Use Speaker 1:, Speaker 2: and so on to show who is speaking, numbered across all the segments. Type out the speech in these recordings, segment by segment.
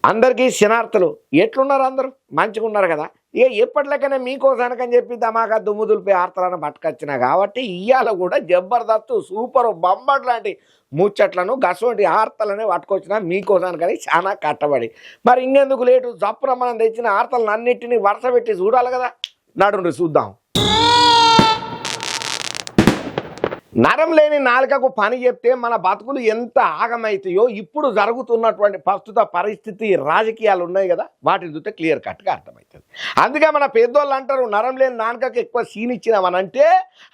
Speaker 1: అందరికీ శనార్థులు ఎట్లున్నారు? అందరూ మంచిగా ఉన్నారు కదా. ఇక ఎప్పటిలకనే మీకోసానికని చెప్పి దమాకా దుమ్ము దులిపి ఆర్తలను పట్టుకొచ్చిన కాబట్టి ఇవాళ కూడా జబర్దస్త్ సూపర్ బంబర్ లాంటి ముచ్చట్లను గసోటి ఆర్తలనే పట్టుకొచ్చిన మీకోసానికని చాలా కట్టబడి. మరి ఇంకెందుకు లేటు, జప్పున మనం తెచ్చిన ఆర్తలను అన్నింటినీ వరుస పెట్టి చూడాలి కదా. నడుండి చూద్దాం. నరం లేని నాలుకకు పని చెప్తే మన బతుకులు ఎంత ఆగమైతాయో ఇప్పుడు జరుగుతున్నటువంటి ప్రస్తుత పరిస్థితి రాజకీయాలు ఉన్నాయి కదా, వాటిని చూస్తే క్లియర్ కట్గా అర్థమవుతుంది. అందుకే మన పెద్దోళ్ళు అంటారు, నరం లేని నాలుకకు ఎక్కువ సీన్ ఇచ్చినామనంటే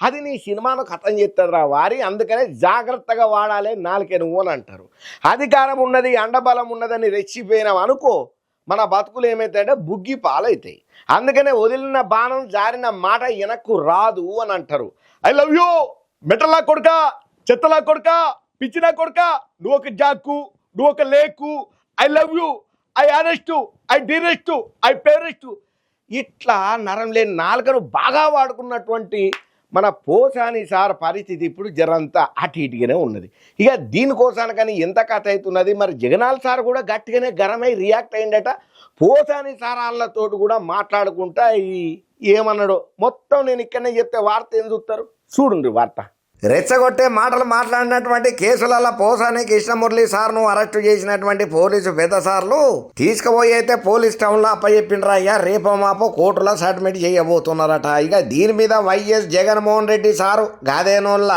Speaker 1: అది నీ సినిమాను కథం చేస్తుందిరా వారి, అందుకనే జాగ్రత్తగా వాడాలి నాలుకే నువ్వు అని అంటారు. అధికారం ఉన్నది, అండబలం ఉన్నదని రెచ్చిపోయినాం అనుకో, మన బతుకులు ఏమైతాయంటే బుగ్గి పాలవుతాయి. అందుకనే వదిలిన బాణం జారిన మాట వెనక్కు రాదు అని అంటారు. ఐ లవ్ యూ మెటలా కొడుక, చెత్తలా కొడుక, పిచ్చినా కొడుక, నువ్వు ఒక జాక్కు, నువ్వు ఒక లేకు, I love you, I honest, I dearest, I పేరెస్టు, ఇట్లా నరం లేని నాలుకను బాగా వాడుకున్నటువంటి మన పోసాని సార్ పరిస్థితి ఇప్పుడు జరంతా అటు ఇటుగానే ఉన్నది. ఇక దీనికోసానికని ఎంత కథ అవుతున్నది. మరి జగనాల్ సార్ కూడా గట్టిగానే గరమై రియాక్ట్ అయిందట. పోసాని సార్ వాళ్ళతోటి కూడా మాట్లాడుకుంటా ఏమన్నాడో మొత్తం నేను ఇక్కడనే చెప్తే వార్త ఏం చూస్తారు చూడండి. వార్త రెచ్చగొట్టే మాటలు మాట్లాడినటువంటి కేసులలో పోసాని కృష్ణమురళి సార్ను అరెస్టు చేసినటువంటి పోలీసు పెద్ద సార్లు తీసుకుపోయి అయితే పోలీస్ టౌన్లో అప్పచెప్పిండ్రా అయ్యా, రేపో మాపో కోర్టులో సబ్మిట్ చేయబోతున్నారట. ఇక దీని మీద వైఎస్ జగన్మోహన్ రెడ్డి సారు గాదేనోళ్ళ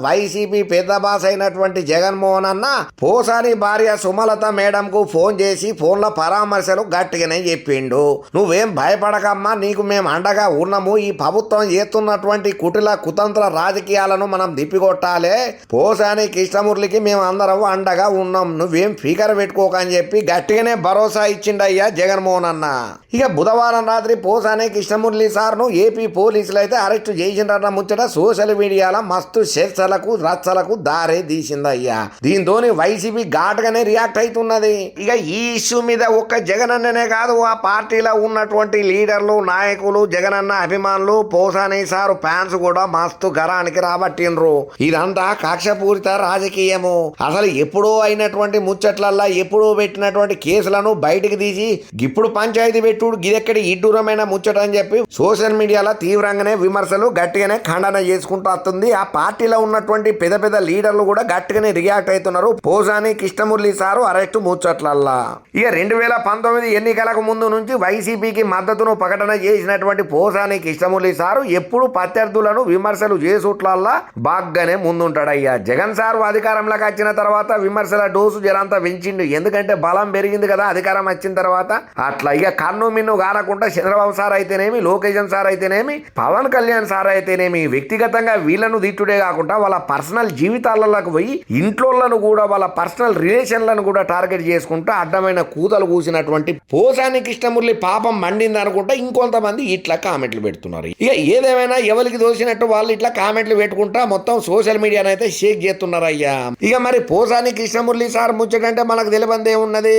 Speaker 1: వైసీపీ పెద్ద బాస్ అయినటువంటి జగన్మోహన్ అన్న పోసాని భార్య సుమలత మేడంకు ఫోన్ చేసి ఫోన్లో పరామర్శలు గట్టిగానే చెప్పిండు. నువ్వేం భయపడకమ్మా, నీకు మేము అండగా ఉన్నాము. ఈ ప్రభుత్వం చేస్తున్నటువంటి కుటిల కుతంత్ర రాజకీయాలను మనం దిప్పికొట్టాలే. పోసాని కృష్ణమురళికి మేము అందరం అండగా ఉన్నాం, నువ్వేం ఫికర్ పెట్టుకోక అని చెప్పి గట్టిగానే భరోసా ఇచ్చిండయ్యా జగన్మోహన్ అన్న. ఇక బుధవారం రాత్రి పోసాని కృష్ణమురళి సార్ను ఏపీ పోలీసులు అయితే అరెస్టు చేసిండ్రన్న ముచ్చట సోషల్ మీడియాలో మస్తు చర్చలకు రచ్చలకు దారే తీసిందయ్యా. దీంతో వైసీపీ ఘాటుగానే రియాక్ట్ అవుతున్నది. ఇక ఈ ఇష్యూ మీద ఒక్క జగనన్ననే కాదు, ఆ పార్టీలో ఉన్నటువంటి లీడర్లు, నాయకులు, జగనన్న అభిమానులు, పోసాని సారు ఫ్యాన్స్ కూడా మస్తు గరానికి రాబట్టిండ్రు. ఇదంతా కక్షపూరిత రాజకీయము. అసలు ఎప్పుడో అయినటువంటి ముచ్చట్లల్లా ఎప్పుడో పెట్టినటువంటి కేసులను బయటికి తీసి ఇప్పుడు పంచాయతీ పెట్టుడు గిదెక్కడి ఇడ్డూరమైన ముచ్చట అని చెప్పి సోషల్ మీడియాలో తీవ్రంగానే విమర్శలు గట్టిగానే ఖండన చేసుకుంటూ వస్తుంది. ఆ పార్టీలో ఉన్నటువంటి పెద్ద పెద్ద లీడర్లు కూడా గట్టిగానే రియాక్ట్ అవుతున్నారు పోసాని కృష్ణమురళి సారు అరెస్టు ముచ్చట్లల్లా. ఇక 2019 ఎన్నికలకు ముందు నుంచి వైసీపీకి మద్దతును ప్రకటన చేసినటువంటి పోసాని కృష్ణమురళి సారు ఎప్పుడు ప్రత్యర్థులను విమర్శలు చేసుట్లల్లా బాగానే ముందుంటాడయ్యా. జగన్ సార్ అధికారంలోకి వచ్చిన తర్వాత విమర్శల డోసు జరంతా పెంచిండు, ఎందుకంటే బలం పెరిగింది కదా అధికారం వచ్చిన తర్వాత. అట్లా ఇక కన్ను మిన్ను గారకుండా చంద్రబాబు సార్ అయితేనేమి, లోకేషన్ సార్ అయితేనేమి, పవన్ కళ్యాణ్ సార్ అయితేనేమి వ్యక్తిగతంగా వీళ్ళను తిట్టుడే కాకుండా వాళ్ళ పర్సనల్ జీవితాలకు పోయి ఇంట్లోలను కూడా వాళ్ళ పర్సనల్ రిలేషన్లను కూడా టార్గెట్ చేసుకుంటూ అడ్డమైన కూతలు కూసినటువంటి పోసాని కృష్ణమురళి పాపం మండింది అనుకుంటా ఇంకొంతమంది ఇట్లా కామెంట్లు పెడుతున్నారు. ఇక ఏదేమైనా ఎవరికి దోసినట్టు వాళ్ళు ఇట్లా కామెంట్లు పెట్టుకుంటా మొత్తం సోషల్ మీడియాను అయితే షేక్ చేస్తున్నారయ్యా. ఇక మరి పోసాని కృష్ణమురళి సార్ ముచ్చటంటే మనకు తెలియందే ఉన్నది.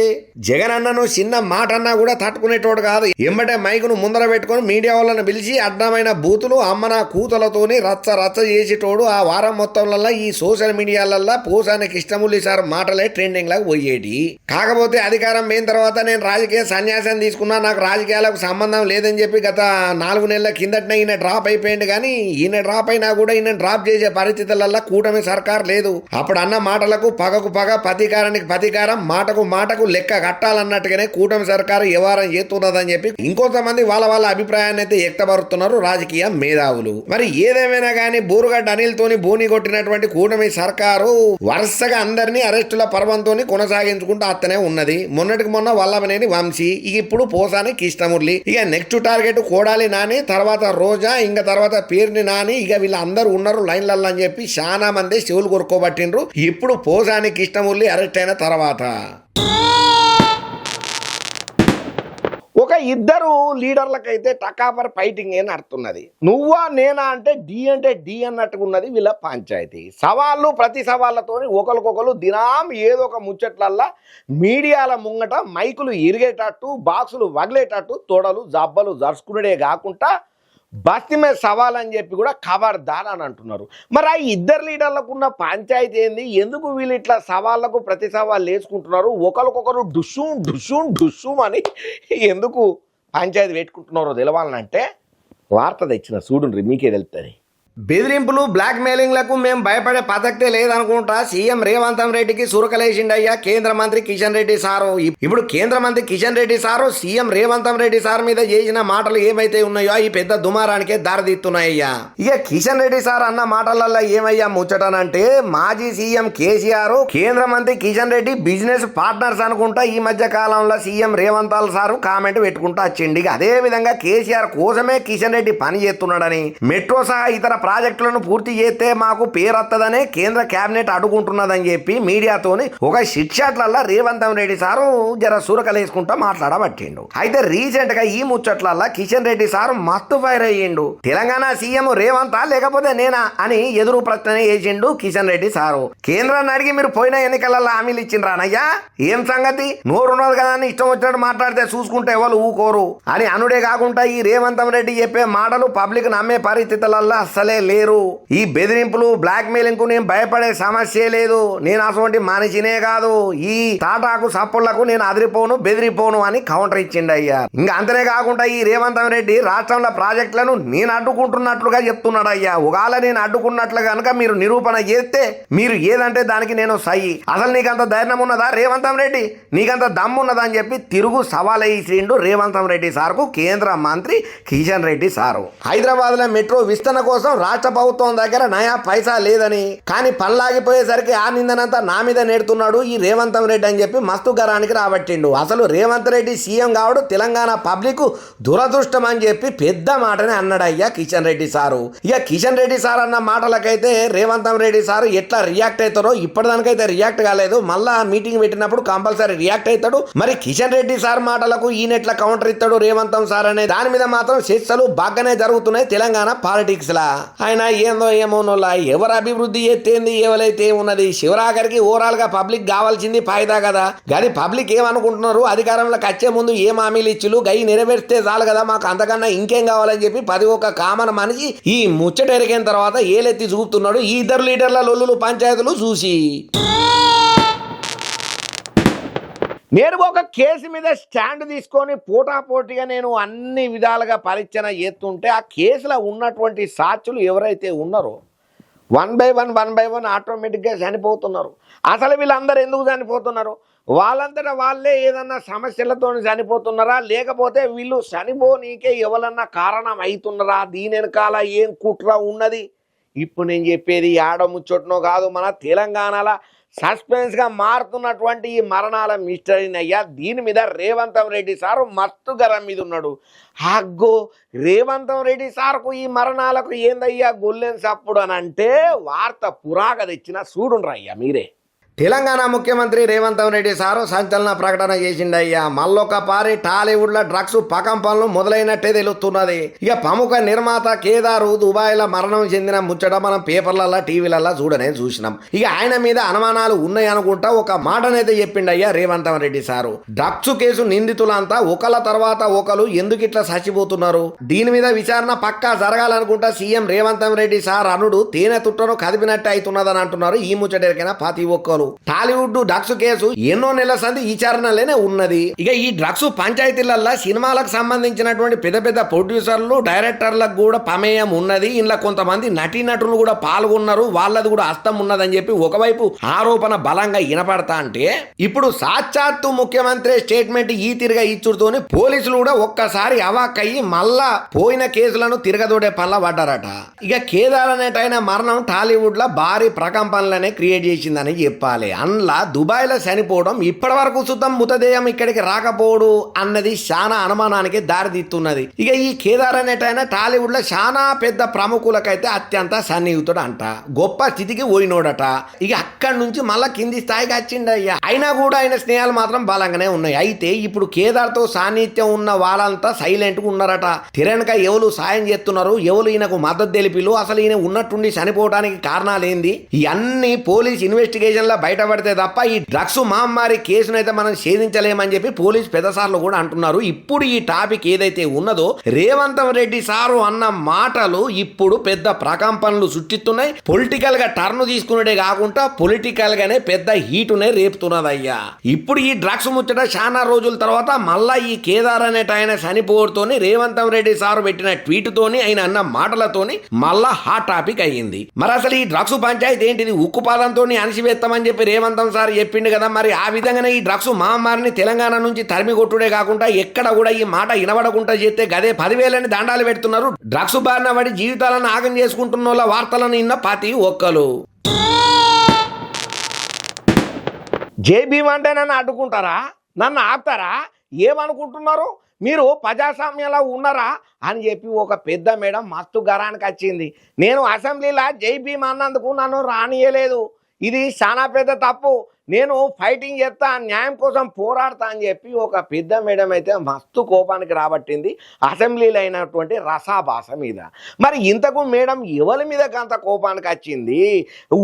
Speaker 1: జగన్ అన్నను చిన్న మాట అన్నా కూడా తట్టుకునేటోడు కాదు. ఎంబటే మైకును ముందర పెట్టుకుని మీడియా వాళ్ళని పిలిచి అడ్డమైన బూతులు అమ్మన కూతలతోని రచ్చ రచ్చ చేసేటోడు. ఆ వారం మొత్తంలో ఈ సోషల్ మీడియాలల్లో పోసాని కృష్ణమురళి సార్ మాటలే ట్రెండింగ్ లాగా పోయేటి. కాకపోతే అధికారం పోయిన తర్వాత నేను రాజకీయ సన్యాసం తీసుకున్నా, నాకు రాజకీయాలకు సంబంధం లేదని చెప్పి గత 4 నెలల కిందటనే ఈయన డ్రాప్ అయిపోయింది. కానీ ఈయన డ్రాప్ అయినా కూడా ఈయన డ్రాప్ చేసే పరిస్థితులలో కూటమి సర్కార్ లేదు. అప్పుడు అన్న మాటలకు పగకు పగ, ప్రతీకారానికి ప్రతీకారం, మాటకు మాటకు లెక్క కట్టాలన్నట్టుగానే కూటమి సర్కారు వ్యవహారం చేస్తున్నదని చెప్పి ఇంకొంతమంది వాళ్ళ అభిప్రాయాన్ని అయితే వ్యక్తపరుస్తున్నారు రాజకీయ మేధావులు. మరి ఏదేమైనా కానీ బోరుగడ్డ అనిల్ తోని బోని కొట్టినటువంటి కూటమి సర్కారు వరుసగా అందరినీ అరెస్టుల పర్వంతో కొనసాగించుకుంటూ అత్తనే ఉన్నది. మొన్నటికి మొన్న వల్లభనేని వంశీ, ఇప్పుడు పోసాని కృష్ణమురళి, ఇక నెక్స్ట్ టార్గెట్ కోడాలి నాని, తర్వాత రోజా, ఇంకా తర్వాత పేరుని నాని, ఇక వీళ్ళందరూ ఉన్నారు లైన్లలో అని చెప్పి చాలా మంది చెవులు కొరుకోబట్టిండ్రు. ఇప్పుడు పోసాని కృష్ణమురళి అరెస్ట్ అయిన తర్వాత ఒక ఇద్దరు లీడర్లకైతే టకాపర్ ఫైటింగ్ ఏ నడుతున్నది. నువ్వా నేనా అంటే డి అన్నట్టుగా ఉన్నది వీళ్ళ పంచాయతీ. సవాళ్ళు ప్రతి సవాళ్ళతో ఒకరికొకరు దినాం ఏదో ఒక ముచ్చట్లల్లా మీడియాల ముంగట మైకులు ఇరిగేటట్టు, బాక్సులు వగిలేటట్టు తొడలు జబ్బలు జరుచుకునే కాకుండా బస్తీ మీద సవాల్ అని చెప్పి కూడా ఖబర్దార్ అని అంటున్నారు. మరి ఆ ఇద్దరు లీడర్లకు ఉన్న పంచాయతీ ఏంది? ఎందుకు వీళ్ళు ఇట్లా సవాళ్లకు ప్రతి సవాళ్ళు వేసుకుంటున్నారు? ఒకరికొకరు డుస్సూం డుస్సూం డుస్సూం అని ఎందుకు పంచాయతీ పెట్టుకుంటున్నారో తెలవాలంటే వార్త తెచ్చిన చూడుండ్రి, మీకే తెలుస్తుంది. బెదిరింపులు బ్లాక్ మెయిలింగ్లకు మేము భయపడే పద్ధతే లేదనుకుంటా సీఎం రేవంత్ రెడ్డికి సురకలేసిండయ్యా కేంద్ర మంత్రి కిషన్ రెడ్డి సారు. ఇప్పుడు కేంద్ర మంత్రి Kishan Reddy sir CM Revanth Reddy sir మీద చేసిన మాటలు ఏమైతే ఉన్నాయో ఈ పెద్ద దుమారానికే దారితీస్తున్నాయ్యా. ఇక కిషన్ రెడ్డి సార్ అన్న మాటలలో ఏమయ్యా ముచ్చటనంటే మాజీ సీఎం కేసీఆర్ కేంద్ర మంత్రి కిషన్ రెడ్డి బిజినెస్ పార్ట్నర్స్ అనుకుంటా ఈ మధ్య కాలంలో సీఎం రేవంత్ సారు కామెంట్ పెట్టుకుంటా వచ్చిండి. అదే విధంగా కేసీఆర్ కోసమే కిషన్ రెడ్డి పని చేస్తున్నాడని, మెట్రో సహా ఇతర ప్రాజెక్టులను పూర్తి చేస్తే మాకు పేరొత్తదనే కేంద్ర కేబినెట్ అడుగుంటున్నదని చెప్పి మీడియాతోని ఒక షిట్షాట్లల్లా రేవంత్ రెడ్డి సారు జర సురకలేసుకుంటా మాట్లాడబట్టిండు. అయితే రీసెంట్ గా ఈ ముచ్చట్లల్లా కిషన్ రెడ్డి సారు మస్తు ఫైర్ అయ్యిండు. తెలంగాణ సీఎం రేవంతా లేకపోతే నేనా అని ఎదురు ప్రశ్న వేసిండు కిషన్ రెడ్డి సారు. కేంద్రాన్ని అడిగి మీరు పోయిన ఎన్నికలలో హామీలు ఇచ్చిండ్రానయ్యా, ఏం సంగతి? నోరున్నది కదా అని ఇష్టం వచ్చినట్టు మాట్లాడితే చూసుకుంటే ఎవరు ఊకోరు అని అనుడే కాకుండా ఈ రేవంత్ రెడ్డి చెప్పే మాటలు పబ్లిక్ నమ్మే పరిస్థితులలో అస్సలే లేరు. ఈ బెదిరింపులు బ్లాక్ మెయిలింగ్ కు నేను భయపడే సమస్య లేదు. నేను అటువంటి మనిషినే కాదు. ఈ తాటాకు సప్పుళ్లకు నేను అదిరిపోను బెదిరిపోను అని కౌంటర్ ఇచ్చిండు అయ్యా. ఇంకా అంతనే కాకుండా ఈ రేవంత్ రెడ్డి రాష్ట్రంలో ప్రాజెక్టులను నేను అడ్డుకుంటున్నట్లుగా చెప్తున్నాడు అయ్యా. ఒకవేళ నేను అడ్డుకున్నట్లు కనుక మీరు నిరూపణ చేస్తే మీరు ఏదంటే దానికి నేను సై. అసలు నీకంత ధైర్యం ఉన్నదా రేవంత్ రెడ్డి? నీకంత దమ్మున్నదా అని చెప్పి తిరుగు సవాల్ వేసిండు రేవంత్ రెడ్డి సార్కు కేంద్ర మంత్రి కిషన్ రెడ్డి సారు. హైదరాబాద్ లో మెట్రో విస్తరణ కోసం రాష్ట్ర ప్రభుత్వం దగ్గర నయా పైసా లేదని, కానీ పనిలాగిపోయేసరికి ఆ నిందనంతా నా మీద నేడుతున్నాడు ఈ రేవంత్ రెడ్డి అని చెప్పి మస్తు గరానికి రాబట్టిండు. అసలు రేవంత్ రెడ్డి సీఎం కావడు తెలంగాణ పబ్లిక్ దురదృష్టం అని చెప్పి పెద్ద మాటనే అన్నాడయ్యా కిషన్ రెడ్డి సారు. ఇక కిషన్ రెడ్డి సార్ అన్న మాటలకైతే రేవంత్ రెడ్డి సారు ఎట్లా రియాక్ట్ అవుతారో ఇప్పటిదానికైతే రియాక్ట్ కాలేదు. మళ్ళా మీటింగ్ పెట్టినప్పుడు కంపల్సరీ రియాక్ట్ అవుతాడు. మరి కిషన్ రెడ్డి సార్ మాటలకు ఈయన ఎట్లా కౌంటర్ ఇస్తాడు రేవంత్ సార్ అనే దాని మీద మాత్రం చర్చలు బాగానే జరుగుతున్నాయి తెలంగాణ పాలిటిక్స్ లా. ఆయన ఏందో ఏమోనోలా ఎవరు అభివృద్ధి చేస్తేంది ఎవరైతే ఉన్నది శివరాఖరికి ఓవరాల్ గా పబ్లిక్ కావాల్సింది ఫాయిదా కదా. కానీ పబ్లిక్ ఏమనుకుంటున్నారు, అధికారంలోకి వచ్చే ముందు ఏం హామీలు ఇచ్చులు గై నెరవేర్స్తే చాలు కదా, మాకు అంతకన్నా ఇంకేం కావాలని చెప్పి ప్రతి ఒక్క కామన్ మనిషి ఈ ముచ్చట ఎరిగిన తర్వాత ఏలెత్తి చూపుతున్నాడు ఈ ఇద్దరు లీడర్ల లొల్లులు పంచాయతీలు చూసి. నేను ఒక కేసు మీద స్టాండ్ తీసుకొని పోటాపోటీగా నేను అన్ని విధాలుగా పరీక్షణ చేస్తుంటే ఆ కేసులో ఉన్నటువంటి సాక్షులు ఎవరైతే ఉన్నారో వన్ బై వన్ ఆటోమేటిక్గా చనిపోతున్నారు. అసలు వీళ్ళందరూ ఎందుకు చనిపోతున్నారు? వాళ్ళంతటా వాళ్ళే ఏదన్నా సమస్యలతో చనిపోతున్నారా, లేకపోతే వీళ్ళు చనిపోనీకే ఎవరన్నా కారణం అవుతున్నారా? దీని వెనకాల ఏం కుట్ర ఉన్నది? ఇప్పుడు నేను చెప్పేది ఆడ ముచ్చటనో కాదు, మన తెలంగాణలో సస్పెన్స్గా మారుతున్నటువంటి ఈ మరణాల మిస్టరీని అయ్యా. దీని మీద రేవంత్ రెడ్డి సారు మస్తు గరం మీద ఉన్నాడు. అగ్గో రేవంత్ రెడ్డి సార్కు ఈ మరణాలకు ఏందయ్యా గొల్లెన్ సప్పుడు అని అంటే వార్త పురాగా తెచ్చిన చూడుండ్రు అయ్యా మీరే. తెలంగాణ ముఖ్యమంత్రి రేవంత్ రెడ్డి సారు సంచలన ప్రకటన చేసిండయ్యా. మళ్ళొక పారి టాలీవుడ్ లో డ్రగ్స్ పకంపనలు మొదలైనట్టే తెలుస్తున్నది. ఇక ప్రముఖ నిర్మాత కేదారు దుబాయ్ లో మరణం చెందిన ముచ్చట మనం పేపర్లలో టీవీలలో చూసినాం. ఇక ఆయన మీద అనుమానాలు ఉన్నాయి అనుకుంటా ఒక మాటనైతే చెప్పిండయ్యా Revanth Reddy sir. Drugs case నిందితులంతా ఒకళ్ళ తర్వాత ఒకరు ఎందుకు ఇట్లా చచ్చిపోతున్నారు, దీని మీద విచారణ పక్కా జరగాలనుకుంటా సీఎం రేవంత్ రెడ్డి సార్ అనుడు తేనె తుట్టను కదిపినట్టు అవుతున్నదని అంటున్నారు ఈ ముచ్చటెరికైనా ప్రతి ఒక్కరు. టాలీవుడ్ డ్రగ్స్ కేసు ఎన్నో నెలల సంది విచారణలోనే ఉన్నది. ఇక ఈ డ్రగ్స్ పంచాయతీలల్లో సినిమాలకు సంబంధించినటువంటి పెద్ద పెద్ద ప్రొడ్యూసర్లు డైరెక్టర్లకు కూడా ప్రమేయం ఉన్నది. ఇంట్లో కొంతమంది నటీనటులు కూడా పాల్గొన్నారు, వాళ్ళది కూడా హస్తం ఉన్నదని చెప్పి ఒకవైపు ఆరోపణ బలంగా వినపడతా అంటే ఇప్పుడు సాక్షాత్తు ముఖ్యమంత్రి స్టేట్మెంట్ ఈ తిరిగా ఇచ్చుడుతోని పోలీసులు కూడా ఒక్కసారి అవాక్కయ్యి మళ్ళా పోయిన కేసులను తిరగదోడే పనుల పడ్డారట. ఇక కేదార్ అనేటైన మరణం టాలీవుడ్ లో భారీ ప్రకంపనలనే క్రియేట్ చేసిందని చెప్పాలి. అందులో దుబాయ్లో చనిపోవడం ఇప్పటి వరకు సుతం మృతదేహం ఇక్కడికి రాకపోవడు అన్నది చాలా అనుమానానికి దారితీస్తున్నది. ఇక ఈ కేదార్ అనేటైనా టాలీవుడ్ లో చాలా పెద్ద ప్రముఖులకైతే అత్యంత సన్నిహితుడు అంట, గొప్ప స్థితికి పోయినోడట. ఇక అక్కడి నుంచి మళ్ళా కింది స్థాయికి వచ్చిండయ్యా. అయినా కూడా ఆయన స్నేహాలు మాత్రం బలంగానే ఉన్నాయి. అయితే ఇప్పుడు కేదార్ తో సాన్నిహిత్యం ఉన్న వాళ్ళంతా సైలెంట్ గా ఉన్నారట. తిరణక ఎవరు సాయం చేస్తున్నారు, ఎవరు ఈయనకు మద్దతు తెలిపిలు, అసలు ఈయన ఉన్నట్టుండి చనిపోవడానికి కారణాలేంది, ఇవన్నీ పోలీస్ ఇన్వెస్టిగేషన్ లో బయటపడితే తప్ప ఈ డ్రగ్స్ మహమ్మారి కేసునైతే మనం ఛేదించలేమని చెప్పి పోలీస్ పెద్దసార్లు కూడా అంటున్నారు. ఇప్పుడు ఈ టాపిక్ ఏదైతే ఉన్నదో రేవంత్ రెడ్డి సారు అన్న మాటలు ఇప్పుడు పెద్ద ప్రకంపనలు సృష్టిస్తున్నాయి. పొలిటికల్ గా టర్న్ తీసుకునేదే కాకుండా పొలిటికల్ గానే పెద్ద హీటునే రేపుతున్నదయ్యా. ఇప్పుడు ఈ డ్రగ్స్ ముచ్చట చాలా రోజుల తర్వాత మళ్ళా ఈ కేదార్ అనేట ఆయన చనిపోవడంతోని రేవంత్ రెడ్డి సారు పెట్టిన ట్వీట్ తోని ఆయన అన్న మాటలతోని మళ్ళా హాట్ టాపిక్ అయ్యింది. మరి అసలు ఈ డ్రగ్స్ పంచాయతీ ఏంటిది? ఉక్కుపాదంతో అణిచివేస్తామని చెప్పి రేవంత్ సార్ చెప్పిండు కదా. మరి ఆ విధంగానే ఈ డ్రగ్స్ మహమ్మారిని తెలంగాణ నుంచి తరిమి కొట్టుడే కాకుండా ఎక్కడ కూడా ఈ మాట వినబడకుండా చేస్తే గదే 10,000 దండాలు పెడుతున్నారు. డ్రగ్స్ బారిన పడి జీవితాలను ఆగం చేసుకుంటున్న వాళ్ళ వార్తలను ఇన్న ప్రతి ఒక్కరు జై భీమ్ అంటే నన్ను అడ్డుకుంటారా? నన్ను ఆపుతారా? ఏమనుకుంటున్నారు మీరు? ప్రజాస్వామ్యంలో ఉన్నారా అని చెప్పి ఒక పెద్ద మేడం మస్తు గరానికి వచ్చింది. నేను అసెంబ్లీలో జై భీమ్ అన్నందుకు నన్ను రానియలేదు. ఇది చాలా పెద్ద తప్పు. నేను ఫైటింగ్ చేస్తా, న్యాయం కోసం పోరాడతా అని చెప్పి ఒక పెద్ద మేడం అయితే మస్తు కోపానికి రాబట్టింది అసెంబ్లీలో అయినటువంటి రసాభాస మీద. మరి ఇంతకు మేడం ఎవరి మీద అంత కోపానికి వచ్చింది?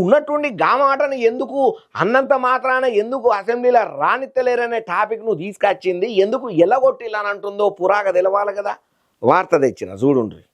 Speaker 1: ఉన్నట్టుండి గామాటను ఎందుకు అన్నంత మాత్రాన ఎందుకు అసెంబ్లీలో రానిత్తలేరనే టాపిక్ నువ్వు తీసుకొచ్చింది? ఎందుకు ఎల్లగొట్టిల్లని అంటుందో పురాగా తెలవాలి కదా. వార్త తెచ్చిన చూడుండ్రి.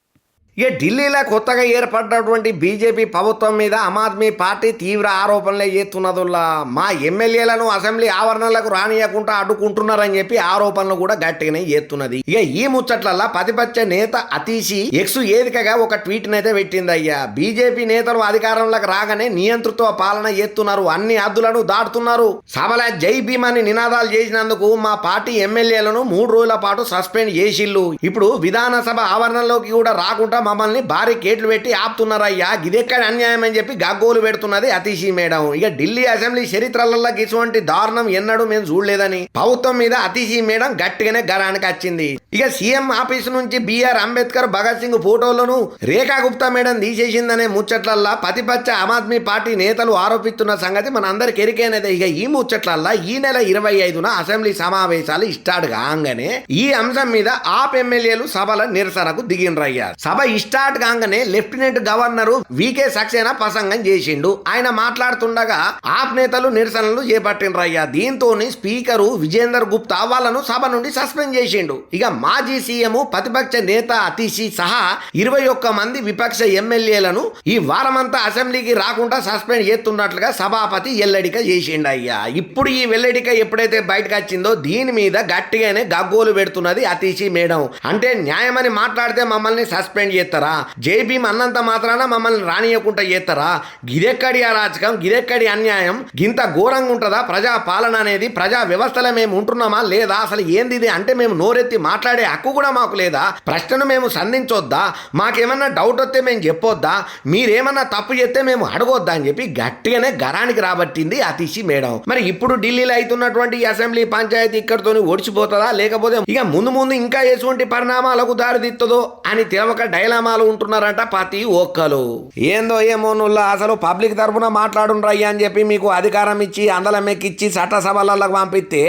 Speaker 1: ఇక ఢిల్లీలో కొత్తగా ఏర్పడినటువంటి బీజేపీ ప్రభుత్వం మీద ఆమ్ ఆద్మీ పార్టీ తీవ్ర ఆరోపణలే చేస్తున్నదుల్లా. మా ఎమ్మెల్యేలను అసెంబ్లీ ఆవరణలకు రానియకుండా అడ్డుకుంటున్నారని చెప్పి ఆరోపణలు కూడా గట్టిగానే చేస్తున్నది. ఇక ఈ ముచ్చట్లల్లా ప్రతిపక్ష నేత అతీషి ఎక్స్ వేదికగా ఒక ట్వీట్ నైతే పెట్టిందయ్యా. బీజేపీ నేతలు అధికారంలోకి రాగానే నియంతృత్వ పాలన చేస్తున్నారు, అన్ని హద్దులను దాటుతున్నారు. సభల జై భీమ్ అని నినాదాలు చేసినందుకు మా పార్టీ ఎమ్మెల్యేలను 3 రోజుల పాటు సస్పెండ్ చేసిల్లు. ఇప్పుడు విధానసభ ఆవరణలోకి కూడా రాకుండా మమ్మల్ని భారీ కేట్లు పెట్టి ఆపుతున్నారయ్యా. గిదెక్కడ అన్యాయం అని చెప్పి గగ్గోలు పెడుతున్నది అతీషి మేడం. ఇక ఢిల్లీ అసెంబ్లీ చరిత్రలలో ఇటువంటి దారుణం ఎన్నడూ మేము చూడలేదని ప్రభుత్వం మీద అతీషి మేడం గట్టిగానే గరానికి వచ్చింది. ఇక సీఎం ఆఫీసు నుంచి బిఆర్ అంబేద్కర్, భగత్ సింగ్ ఫోటోలను రేఖా గుప్తా మేడం తీసేసిందనే ముచ్చట్లల్లా ప్రతిపక్ష ఆమ్ ఆద్మీ పార్టీ నేతలు ఆరోపిస్తున్న సంగతి మన అందరికి ఎరికైనదే. ఇక ఈ ముచ్చట్లల్లా ఈ నెల 25న అసెంబ్లీ సమావేశాలు స్టార్ట్ కాగానే ఈ అంశం మీద ఆప్ ఎమ్మెల్యేలు సభల నిరసనకు దిగినరయ్యా. సభ స్టార్ట్ కాగానే లెఫ్టినెంట్ గవర్నర్ వికే సక్సేనా ప్రసంగం చేసిండు. ఆయన మాట్లాడుతుండగా ఆప్ నేతలు నిరసనలు చేపట్టినరయ్యా. దీంతో స్పీకరు విజేందర్ గుప్తా వాళ్ళను సభ నుండి సస్పెండ్ చేసిండు. ఇక మాజీ సీఎం ప్రతిపక్ష నేత అతీషి సహా 21 మంది విపక్ష ఎమ్మెల్యేలను ఈ వారమంతా అసెంబ్లీకి రాకుండా సస్పెండ్ చేస్తున్నట్లుగా సభాపతి వెల్లడిక చేసిండు అయ్యా. ఇప్పుడు ఈ వెల్లడిక ఎప్పుడైతే బయటకు వచ్చిందో దీని మీద గట్టిగానే గగ్గోలు పెడుతున్నది అతీషి మేడం. అంటే న్యాయమని మాట్లాడితే మమ్మల్ని సస్పెండ్ చేస్తారా? జై భీమ్ అన్నంత మాత్రాన మమ్మల్ని రానియకుండా చేస్తారా? గిదెక్కడి అరాచకం, గిదెక్కడి అన్యాయం? గింత ఘోరంగా ఉంటుందా ప్రజా పాలన అనేది? ప్రజా వ్యవస్థలో మేము ఉంటున్నామా లేదా? అసలు ఏంది ఇది అంటే మేము నోరెత్తి మాట్లాడే హక్కు కూడా మాకు లేదా? ప్రశ్నను మేము సంధించొద్దా? మాకేమన్నా డౌట్ వస్తే మేము చెప్పొద్దా? మీరేమన్నా తప్పు చేస్తే మేము అడగొద్దా అని చెప్పి గట్టిగానే గరానికి రాబట్టింది అతీషి మేడం. మరి ఇప్పుడు ఢిల్లీలో అవుతున్నటువంటి అసెంబ్లీ పంచాయతీ ఇక్కడితో ఒడిచిపోతుందా, లేకపోతే ఇక ముందు ముందు ఇంకా ఎటువంటి పరిణామాలకు దారితీస్తుందో అని తెలవక డైలామాలు ఉంటున్నారంట ప్రతి ఒక్కరు. ఏందో ఏమో నుల్లా అసలు పబ్లిక్ తరఫున మాట్లాడుండ్రయ్యా అని చెప్పి మీకు అధికారం ఇచ్చి అందలం ఎక్కిచ్చి చట్టసభలకు పంపిస్తే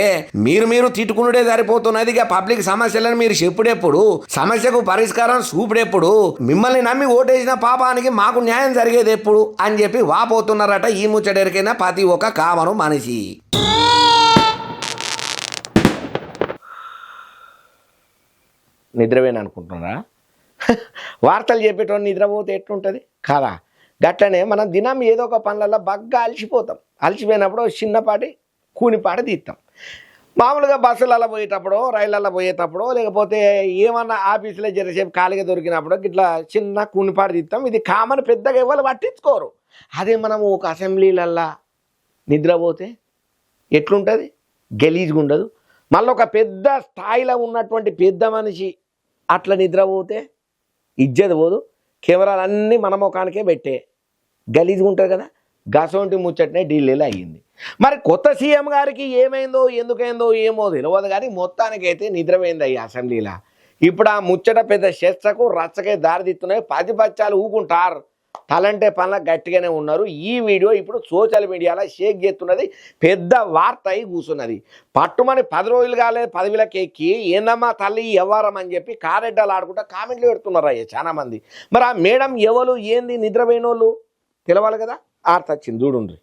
Speaker 1: మీరు తిట్టుకునుడే సరిపోతున్నది. ఇక పబ్లిక్ సమస్యలను మీరు చెప్పుడెప్పుడు, సమస్యకు పరిష్కారం చూపుడెప్పుడు, మిమ్మల్ని నమ్మి ఓటేసిన పాపానికి మాకు న్యాయం జరిగేది ఎప్పుడు అని చెప్పి వాపోతున్నారట ఈ ముచ్చటెరికైనా ప్రతి ఒక్క కామను మనిషి. నిద్రవేననుకుంటున్నారా? వార్తలు చెప్పేటోని నిద్రపోతే ఎట్లుంటుంది కదా. గట్లనే మనం దినం ఏదో ఒక పనులలో బాగా అలసిపోతాం. అలసిపోయినప్పుడు చిన్నపాటి కూనిపాటి తీస్తాం. మామూలుగా బస్సులలో పోయేటప్పుడు, రైళ్ళల్లో పోయేటప్పుడు, లేకపోతే ఏమన్నా ఆఫీసులో జరసేపు ఖాళీగా దొరికినప్పుడు ఇట్లా చిన్న కూనిపాటి తీస్తాం. ఇది కామన్, పెద్దగా ఎవరు పట్టించుకోరు. అదే మనం ఒక అసెంబ్లీలల్లో నిద్రపోతే ఎట్లుంటుంది? గలీజ్గా ఉండదు. మళ్ళీ ఒక పెద్ద స్థాయిలో ఉన్నటువంటి పెద్ద మనిషి అట్లా నిద్రపోతే ఇజ్జత్ పోదు. కెమెరాలన్నీ మన ముఖానికే పెట్టే గలీజ్గా ఉంటుంది కదా. గసొంటి ముచ్చటనే ఢిల్లీలో అయ్యింది. మరి కొత్త సీఎం గారికి ఏమైందో ఎందుకైందో ఏమో తెలియదు కానీ మొత్తానికైతే నిద్రపోయింది అయ్యి అసెంబ్లీలో. ఇప్పుడు ఆ ముచ్చట పెద్ద చర్చకు రచ్చకే దారితీస్తున్నాయి. ప్రతిపక్షాలు ఊకుంటారు, తలంటే పనుల గట్టిగానే ఉన్నారు. ఈ వీడియో ఇప్పుడు సోషల్ మీడియాలో షేక్ చేస్తున్నది, పెద్ద వార్త అయి కూర్చున్నది. పట్టుమని 10 రోజులు కాలేదు 10,000 ఎక్కి ఏందమ్మా తల్లి వ్యవహారం అని చెప్పి కారెడ్డలు ఆడుకుంటా కామెంట్లు పెడుతున్నారు అయ్యా చాలా మంది. మరి ఆ మేడం ఎవరు ఏంది నిద్రపోయిన వాళ్ళు తెలవాలి కదా. ఆర్తొచ్చింది చూడుండ్రి.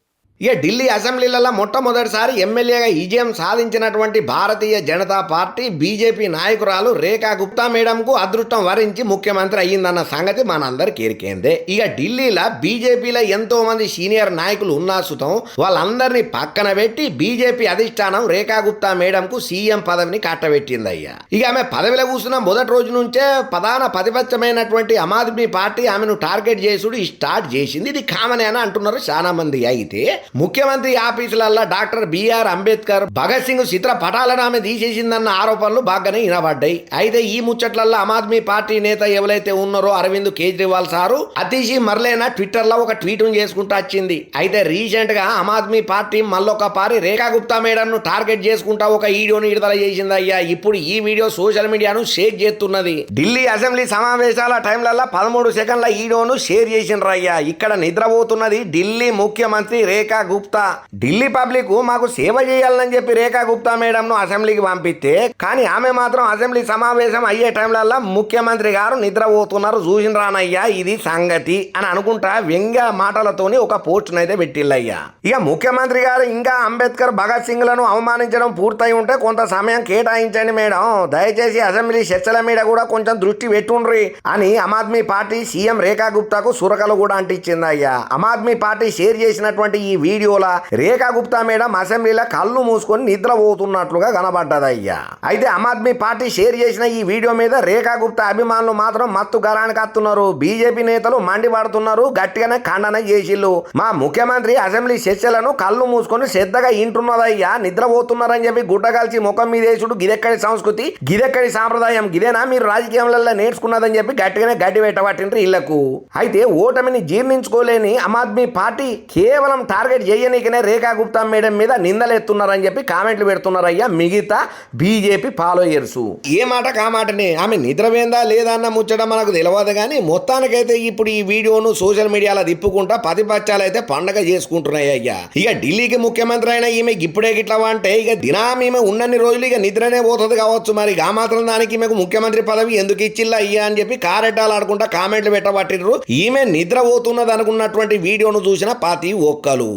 Speaker 1: ఇక ఢిల్లీ అసెంబ్లీలలో మొట్టమొదటిసారి ఎమ్మెల్యేగా విజయం సాధించినటువంటి భారతీయ జనతా పార్టీ బీజేపీ నాయకురాలు రేఖా గుప్తా మేడంకు అదృష్టం వరించి ముఖ్యమంత్రి అయ్యిందన్న సంగతి మనందరికి ఎరికేందే. ఇక ఢిల్లీలో బీజేపీలో ఎంతో మంది సీనియర్ నాయకులు ఉన్నా సుతం వాళ్ళందరినీ పక్కన పెట్టి బీజేపీ అధిష్టానం రేఖా గుప్తా మేడంకు సీఎం పదవిని కట్టబెట్టిందయ్యా. ఇక ఆమె పదవిలో కూర్చున్న మొదటి రోజు నుంచే ప్రధాన ప్రతిపక్షమైనటువంటి ఆమ్ ఆద్మీ పార్టీ ఆమెను టార్గెట్ చేసుడు స్టార్ట్ చేసింది. ఇది కామన్ అని అంటున్నారు చాలా మంది. అయితే ముఖ్యమంత్రి ఆఫీసులల్లో డాక్టర్ బిఆర్ అంబేద్కర్, భగత్ సింగ్ చిత్ర పటాలను ఆమె తీసేసిందన్న ఆరోపణలు బాగానే వినబడ్డాయి. అయితే ఈ ముచ్చట్లలో ఆమ్ ఆద్మీ పార్టీ నేత ఎవరైతే ఉన్నారో అరవింద్ కేజ్రీవాల్ సారు అతీషి మర్లేనా ట్విట్టర్ లో ఒక ట్వీట్ చేసుకుంటూ వచ్చింది. అయితే రీసెంట్ గా ఆమ్ ఆద్మీ పార్టీ మళ్ళొక పారి రేఖా గుప్తా మేడం ను టార్గెట్ చేసుకుంటా ఒక వీడియోని విడుదల చేసింది అయ్యా. ఇప్పుడు ఈ వీడియో సోషల్ మీడియాను షేర్ చేస్తున్నది. ఢిల్లీ అసెంబ్లీ సమావేశాల టైంలలో 13 సెకండ్ల వీడియోను షేర్ చేసిండ్రు అయ్యా. ఇక్కడ నిద్రపోతున్నది ఢిల్లీ ముఖ్యమంత్రి రేఖా గుప్తా. ఢిల్లీ పబ్లిక్ మాకు సేవ చేయాలని చెప్పి రేఖా గుప్తా మేడం ను అసెంబ్లీకి పంపిస్తే కానీ ఆమె మాత్రం అసెంబ్లీ సమావేశం అయ్యే టైంలలో ముఖ్యమంత్రి గారు నిద్రపోతున్నారు చూసిండ్రానయ్యా ఇది సంగతి అని అనుకుంటా వ్యంగ్య మాటలతోని ఒక పోస్ట్ అయితే పెట్టిల్లయ్యా. ఇక ముఖ్యమంత్రి గారు ఇంకా అంబేద్కర్, భగత్ సింగ్ లను అవమానించడం పూర్తయి ఉంటే కొంత సమయం కేటాయించండి మేడం, దయచేసి అసెంబ్లీ చర్చల మీద కూడా కొంచెం దృష్టి పెట్టుండ్రి అని ఆమ్ ఆద్మీ పార్టీ సీఎం రేఖా గుప్తాకు సురకలు కూడా అంటించింది అయ్యా. ఆమ్ ఆద్మీ పార్టీ షేర్ చేసినటువంటి ఈ వీడియోలో రేఖా గుప్తా మేడం అసెంబ్లీలో కళ్ళు మూసుకొని నిద్రపోతున్నట్లుగా కనబడ్డదయ్యా. అయితే ఆమ్ ఆద్మీ పార్టీ షేర్ చేసిన ఈ వీడియో మీద రేఖా గుప్తా అభిమానులు మాత్రం మత్తు గరానికి వస్తున్నారు. బీజేపీ నేతలు మండిపడుతున్నారు, గట్టిగానే ఖండన చేసిల్లు. మా ముఖ్యమంత్రి అసెంబ్లీ చర్చలను కళ్ళు మూసుకొని శ్రద్ధగా ఇంటున్నదయ్యా, నిద్రపోతున్నారని చెప్పి గుడ్డగాల్చి ముఖం మీద వేసుడు గిదెక్కడి సంస్కృతి, గిదెక్కడి సాంప్రదాయం, గిదేనా మీరు రాజకీయంలో నేర్చుకున్నదని చెప్పి గట్టిగానే గడ్డి పెట్టబట్టిండ్రు ఇళ్లకు. అయితే ఓటమిని జీర్ణించుకోలేని ఆమ్ ఆద్మీ పార్టీ కేవలం టార్గెట్ చేయనీకనే రేఖా గుప్తా మేడం మీద నిందలెత్తున్నారని చెప్పి కామెంట్లు పెడుతున్నారయ్యా మిగతా బీజేపీ ఫాలోయర్స్. ఏ మాట కామాటనే ఆమె నిద్రపోయిందా లేదా అన్న ముచ్చట మనకు తెలియదు కానీ మొత్తానికైతే ఇప్పుడు ఈ వీడియోను సోషల్ మీడియాలో తిప్పుకుంటా ప్రతిపక్షాలు అయితే పండగ చేసుకుంటున్నాయి అయ్యా. ఇక ఢిల్లీకి ముఖ్యమంత్రి అయినా ఈమె ఇప్పుడే గిట్లా అంటే ఇక దినం ఈమె ఉన్నన్ని రోజులు ఇక నిద్రనే పోతుంది కావచ్చు. మరి ఆ మాత్రం దానికి ఈమెకు ముఖ్యమంత్రి పదవి ఎందుకు ఇచ్చిల్లా అయ్యా అని చెప్పి కారెట్టాలు ఆడుకుంటా కామెంట్లు పెట్టబట్టిర్రు. ఈమె నిద్రపోతున్నది అనుకున్నటువంటి వీడియోను చూసిన ప్రతి ఒక్కరు.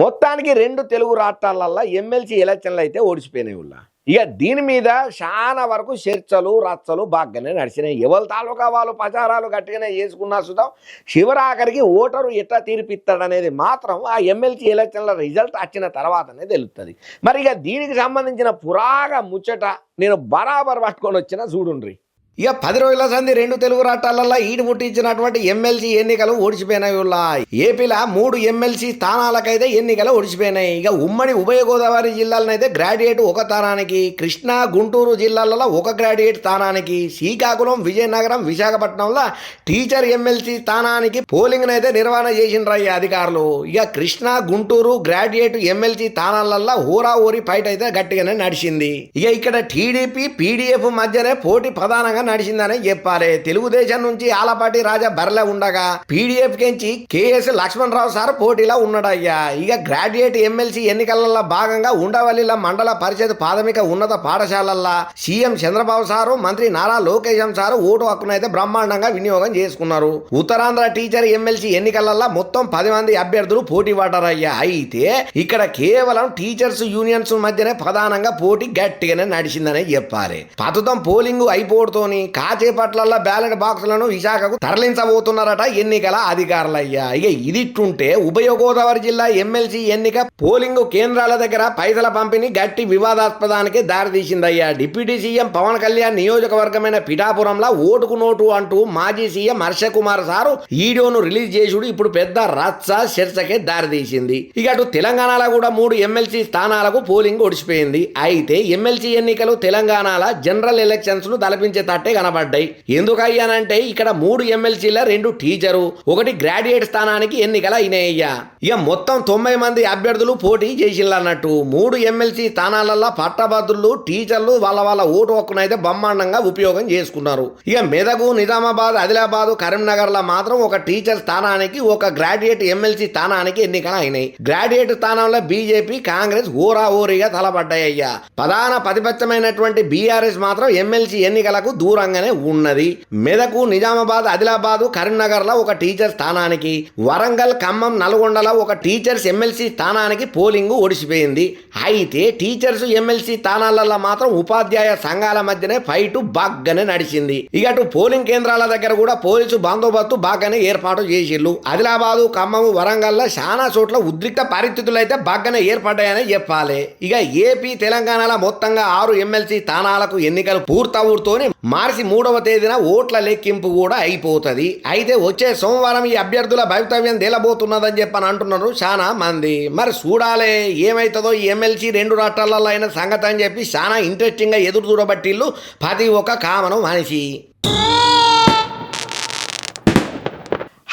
Speaker 1: మొత్తానికి 2 తెలుగు రాష్ట్రాలల్లో ఎమ్మెల్సీ ఎలక్షన్లు అయితే ఓడిచిపోయినాయి ఉల్లా. ఇక దీని మీద చాలా వరకు చర్చలు రచ్చలు బాగానే నడిచినాయి. ఎవరి తాలూకా వాళ్ళు ప్రచారాలు గట్టిగానే చేసుకున్నా సుతం చివరాఖరికి ఓటరు ఎట్లా తీర్పిస్తాడనేది మాత్రం ఆ ఎమ్మెల్సీ ఎలక్షన్ల రిజల్ట్ వచ్చిన తర్వాతనే తెలుస్తుంది. మరి ఇక దీనికి సంబంధించిన పురాగా ముచ్చట నేను బరాబర్ పట్టుకొని వచ్చిన చూడుండ్రి. ఇక 10 రోజుల సంది 2 తెలుగు రాష్ట్రాలలో ఈడు ముట్టించినటువంటి ఎమ్మెల్సీ ఎన్నికలు ఓడిచిపోయినాయి. ఏపీలో 3 ఎమ్మెల్సీ స్థానాలకైతే ఎన్నికలు ఓడిచిపోయినాయి. ఇక ఉమ్మడి ఉభయ గోదావరి జిల్లాలనైతే గ్రాడ్యుయేట్ 1 స్థానానికి, కృష్ణా గుంటూరు జిల్లాలలో 1 గ్రాడ్యుయేట్ స్థానానికి, శ్రీకాకుళం విజయనగరం విశాఖపట్నంలో టీచర్ ఎమ్మెల్సీ స్థానానికి పోలింగ్ అయితే నిర్వహణ చేసిండ్రయ్య అధికారులు. ఇక కృష్ణా గుంటూరు గ్రాడ్యుయేట్ ఎమ్మెల్సీ స్థానాలలో హోరాహోరీ ఫైట్ అయితే గట్టిగానే నడిచింది. ఇక ఇక్కడ టీడీపీ పీడీఎఫ్ మధ్యనే పోటీ ప్రధానంగా నడిచిందనే చెప్పాలి. తెలుగుదేశం నుంచి ఆలపాటి రాజా బర్లే ఉండగా పీడీఎఫ్ కించి కేఎస్ లక్ష్మణరావు సార్ పోటీలో ఉన్నాడయ్యా. ఇక గ్రాడ్యుయేట్ ఎమ్మెల్సీ ఎన్నికలలో భాగంగా ఉండవల్లిల మండల పరిషత్ ప్రాథమిక ఉన్నత పాఠశాలల్లో సీఎం చంద్రబాబు సారు, మంత్రి నారా లోకేశం సారు ఓటు హక్కునైతే బ్రహ్మాండంగా వినియోగం చేసుకున్నారు. ఉత్తరాంధ్ర టీచర్ ఎమ్మెల్సీ ఎన్నికలలో మొత్తం 10 మంది అభ్యర్థులు పోటీ పడ్డారయ్యా. అయితే ఇక్కడ కేవలం టీచర్స్ యూనియన్స్ మధ్యనే ప్రధానంగా పోటీ గట్టిగానే నడిచిందనే చెప్పాలి. ప్రస్తుతం పోలింగ్ అయిపోవడంతో కాచేపట్ల బ్యాలెట్ బాక్సులను విశాఖకు తరలించబోతున్నారట ఎన్నికల అధికారులయ్యా. ఇక ఇదిట్టుంటే ఉభయ గోదావరి జిల్లా ఎమ్మెల్సీ ఎన్నిక పోలింగ్ కేంద్రాల దగ్గర పైసల పంపిణీ గట్టి వివాదాస్పదానికి దారితీసిందయ్యా. డిప్యూటీ సీఎం పవన్ కళ్యాణ్ నియోజకవర్గమైన పిఠాపురంలో ఓటుకు నోటు అంటూ మాజీ సీఎం హర్ష కుమార్ సారు వీడియోను రిలీజ్ చేసుడు ఇప్పుడు పెద్ద రచ్చ చర్చకే దారితీసింది. ఇక అటు తెలంగాణలో కూడా 3 ఎమ్మెల్సీ స్థానాలకు పోలింగ్ ఓడిచిపోయింది. అయితే ఎమ్మెల్సీ ఎన్నికలు తెలంగాణలో జనరల్ ఎలక్షన్స్ ను తలపించే తట్టే కనబడ్డాయి. ఎందుకయ్యానంటే ఇక్కడ 3 ఎమ్మెల్సీల 2 టీచరు 1 గ్రాడ్యుయేట్ స్థానానికి ఎన్నికలు అయినాయ్యా. ఇక మొత్తం 90 మంది అభ్యర్థులు పోటీ చేసిల్లన్నట్టు 3 ఎమ్మెల్సీ స్థానాలలో పట్టభద్రులు టీచర్లు వాళ్ళ ఓటు హక్కునైతే బ్రహ్మాండంగా ఉపయోగం చేసుకున్నారు. ఇక మెదకు, నిజామాబాద్, ఆదిలాబాద్, కరీంనగర్ లో మాత్రం 1 టీచర్ స్థానానికి 1 గ్రాడ్యుయేట్ ఎమ్మెల్సీ స్థానానికి ఎన్నికలు అయినాయి. గ్రాడ్యుయేట్ స్థానంలో బీజేపీ, కాంగ్రెస్ ఓరాఓరిగా తలపడ్డాయ్యా. ప్రధాన ప్రతిపక్షమైనటువంటి బీఆర్ఎస్ మాత్రం ఎమ్మెల్సీ ఎన్నికలకు దూరం దూరంగానే ఉన్నది. మెదకు, నిజామాబాద్, ఆదిలాబాద్, కరీంనగర్లో ఒక టీచర్ స్థానానికి, వరంగల్, ఖమ్మం, నల్గొండలో ఒక టీచర్స్ ఎమ్మెల్సీ స్థానానికి పోలింగ్ ఓడిసిపోయింది. అయితే టీచర్స్ ఎమ్మెల్సీ స్థానాలలో మాత్రం ఉపాధ్యాయ సంఘాల మధ్యనే ఫైటు బాగానే నడిచింది. ఇక అటు పోలింగ్ కేంద్రాల దగ్గర కూడా పోలీసు బందోబస్తు బాగానే ఏర్పాటు చేసిళ్ళు. ఆదిలాబాదు, ఖమ్మం, వరంగల్లో చాలా చోట్ల ఉద్రిక్త పరిస్థితులు అయితే బాగానే ఏర్పడ్డాయని చెప్పాలి. ఇక ఏపీ, తెలంగాణలో మొత్తంగా 6 ఎమ్మెల్సీ స్థానాలకు ఎన్నికలు పూర్తవుతూనే మార్చి 3వ తేదీన ఓట్ల లెక్కింపు కూడా అయిపోతుంది. అయితే వచ్చే సోమవారం ఈ అభ్యర్థుల భవితవ్యం తేలబోతున్నదని చెప్పని అంటున్నారు చాలా మంది. మరి చూడాలి ఏమైతుందో ఈ ఎమ్మెల్సీ 2 రాష్ట్రాలలో అయిన సంగతి అని చెప్పి చాలా ఇంట్రెస్టింగ్గా ఎదురు చూడబట్టిళ్ళు ప్రతి ఒక్క కామను మనిషి.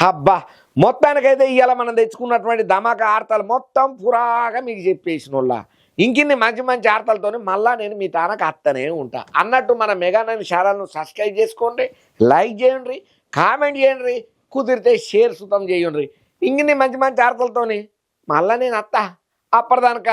Speaker 1: అబ్బా, మొత్తానికైతే ఇవాళ మనం తెచ్చుకున్నటువంటి ధమాకా ఆర్తలు మొత్తం పురాగా మీకు చెప్పేసినోళ్ళ ఇంకిన్ని మంచి మంచి ఆర్తలతో మళ్ళీ నేను మీ తానకు అత్తనే ఉంటా అన్నట్టు మన మెగానైన్ ఛానల్ను సబ్స్క్రైబ్ చేసుకోండి, లైక్ చేయండి, కామెంట్ చేయండి, కుదిరితే షేర్ సుతం చేయండి. ఇంకిన్ని మంచి మంచి ఆర్తలతో మళ్ళీ నేను అత్త. అప్పటిదానిక